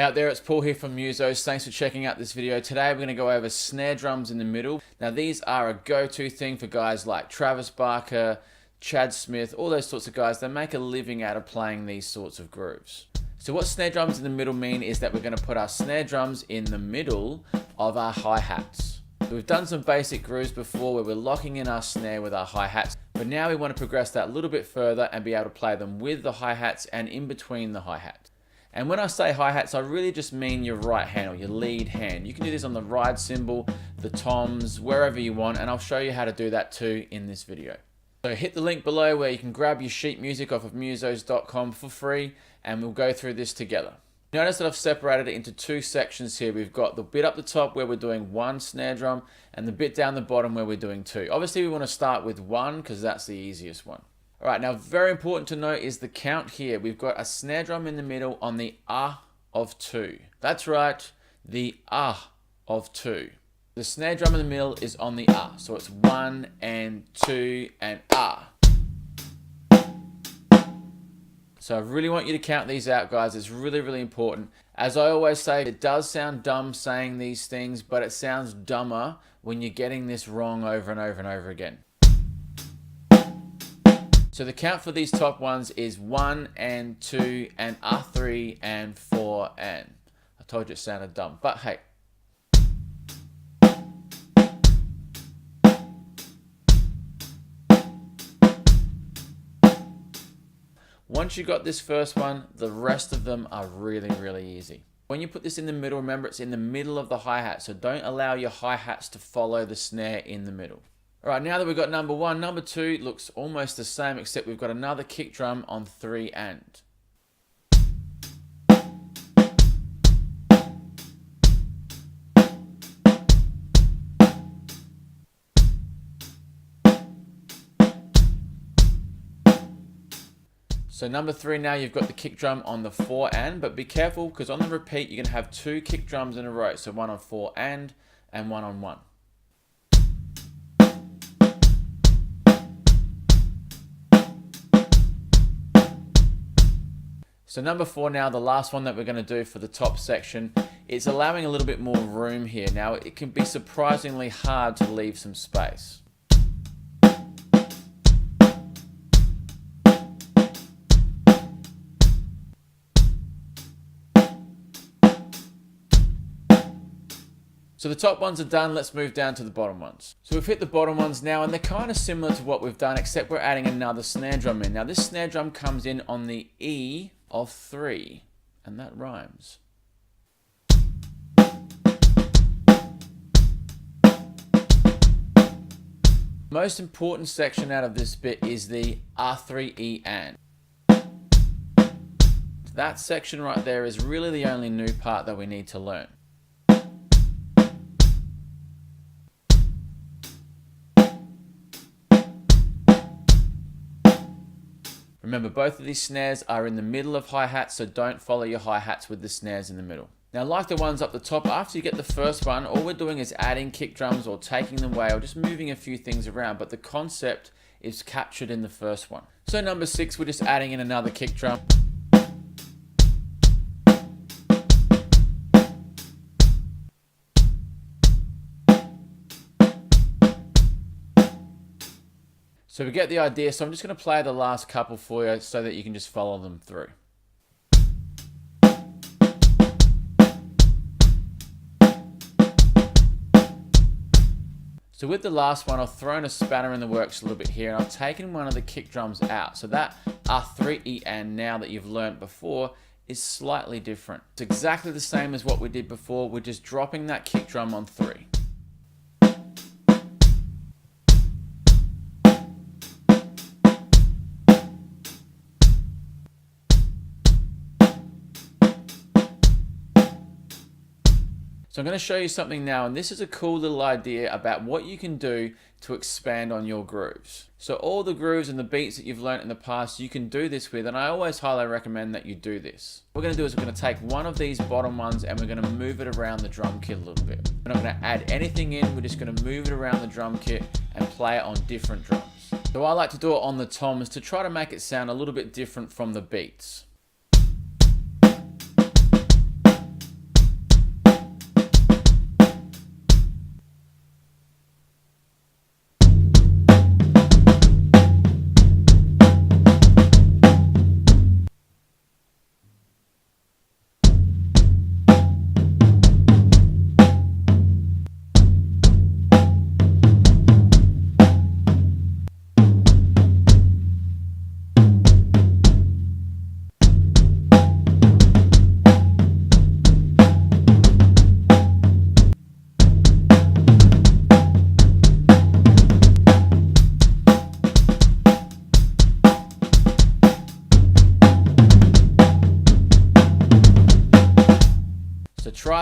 Hey out there, it's Paul here from Museoz. Thanks for checking out this video. Today we're going to go over snare drums in the middle. Now these are a go-to thing for guys like Travis Barker, Chad Smith, all those sorts of guys. They make a living out of playing these sorts of grooves. So what snare drums in the middle mean is that we're going to put our snare drums in the middle of our hi-hats. So we've done some basic grooves before where we're locking in our snare with our hi-hats, but now we want to progress that a little bit further and be able to play them with the hi-hats and in between the hi-hats. And when I say hi-hats, I really just mean your right hand or your lead hand. You can do this on the ride cymbal, the toms, wherever you want, and I'll show you how to do that too in this video. So hit the link below where you can grab your sheet music off of museoz.com for free, and we'll go through this together. Notice that I've separated it into two sections here. We've got the bit up the top where we're doing one snare drum, and the bit down the bottom where we're doing two. Obviously we want to start with one because that's the easiest one. All right, now very important to note is the count here. We've got a snare drum in the middle on the ah of 2. That's right, the ah of 2. The snare drum in the middle is on the ah, so it's 1 and 2 and ah. So I really want you to count these out, guys. It's really, really important. As I always say, it does sound dumb saying these things, but it sounds dumber when you're getting this wrong over and over and over again. So the count for these top ones is 1 and 2 and 3 and 4 and. I told you it sounded dumb, but hey. Once you got this first one, the rest of them are really, really easy. When you put this in the middle, remember it's in the middle of the hi-hat, so don't allow your hi-hats to follow the snare in the middle. All right, now that we've got number 1, number 2 looks almost the same, except we've got another kick drum on 3 and. So number 3 now, you've got the kick drum on the 4 and, but be careful because on the repeat, you're gonna have 2 kick drums in a row. So one on 4 and one on 1. So number 4 now, the last one that we're going to do for the top section, it's allowing a little bit more room here. Now it can be surprisingly hard to leave some space. So the top ones are done, let's move down to the bottom ones. So we've hit the bottom ones now, and they're kind of similar to what we've done, except we're adding another snare drum in. Now this snare drum comes in on the E of 3, and that rhymes. Most important section out of this bit is the R3 E and. That section right there is really the only new part that we need to learn. Remember, both of these snares are in the middle of hi-hats, so don't follow your hi-hats with the snares in the middle. Now, like the ones up the top, after you get the first one, all we're doing is adding kick drums or taking them away or just moving a few things around, but the concept is captured in the first one. So number 6, we're just adding in another kick drum. So we get the idea, so I'm just going to play the last couple for you so that you can just follow them through. So with the last one, I've thrown a spanner in the works a little bit here, and I've taken one of the kick drums out. So that R3 E and now that you've learned before is slightly different. It's exactly the same as what we did before, we're just dropping that kick drum on 3. So I'm going to show you something now, and this is a cool little idea about what you can do to expand on your grooves. So all the grooves and the beats that you've learned in the past, you can do this with, and I always highly recommend that you do this. What we're going to do is we're going to take one of these bottom ones and we're going to move it around the drum kit a little bit. We're not going to add anything in, we're just going to move it around the drum kit and play it on different drums. So I like to do it on the toms to try to make it sound a little bit different from the beats.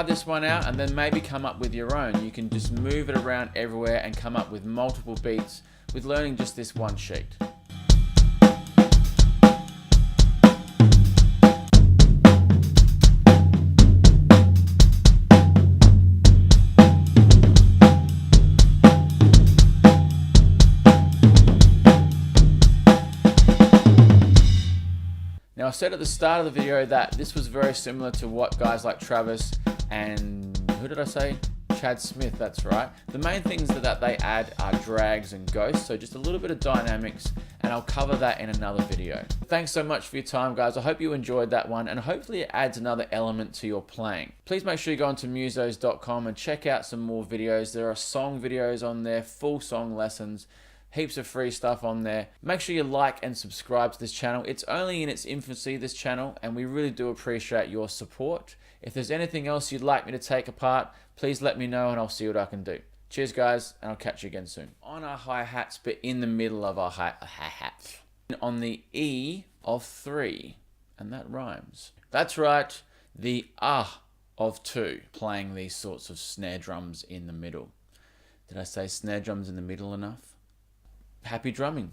try this one out and then maybe come up with your own. You can just move it around everywhere and come up with multiple beats with learning just this one sheet. Now, I said at the start of the video that this was very similar to what guys like Travis and, who did I say? Chad Smith, that's right. The main things that they add are drags and ghosts, so just a little bit of dynamics, and I'll cover that in another video. Thanks so much for your time, guys. I hope you enjoyed that one, and hopefully it adds another element to your playing. Please make sure you go onto museoz.com and check out some more videos. There are song videos on there, full song lessons, heaps of free stuff on there. Make sure you like and subscribe to this channel. It's only in its infancy, this channel, and we really do appreciate your support. If there's anything else you'd like me to take apart, please let me know and I'll see what I can do. Cheers, guys, and I'll catch you again soon. On our hi-hats, but in the middle of our hi-hats. On the E of 3, and that rhymes. That's right, the ah of 2, playing these sorts of snare drums in the middle. Did I say snare drums in the middle enough? Happy drumming.